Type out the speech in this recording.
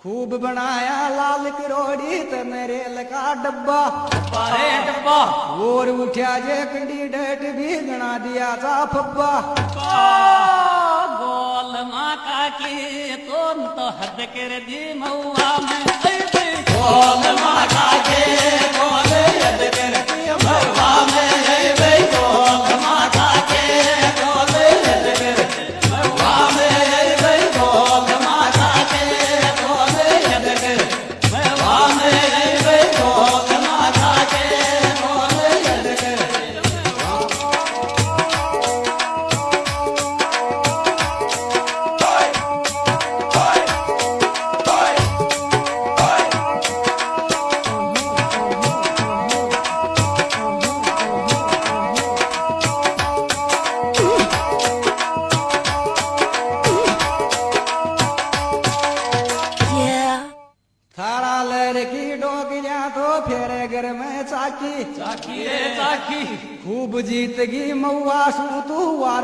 खूब बनाया लाल करोड़ी तने रेल का डब्बा पारे डब्बा और उठा जे कैंडिडेट भी गणा दिया था फब्बा गोल माता की तो हद कर दी मऊआ में गोल माता के गोल हद कर दी मऊआ में गोल माता के गोल हद कर मऊआ में गोल माता के गोल हद कर मऊआ में गोल माता के गोल हद कर थारा लड़की डोगिया तो फेरे घर में चाकी चाकी रे चाकी खूब जीत गई मऊआ सू तू वार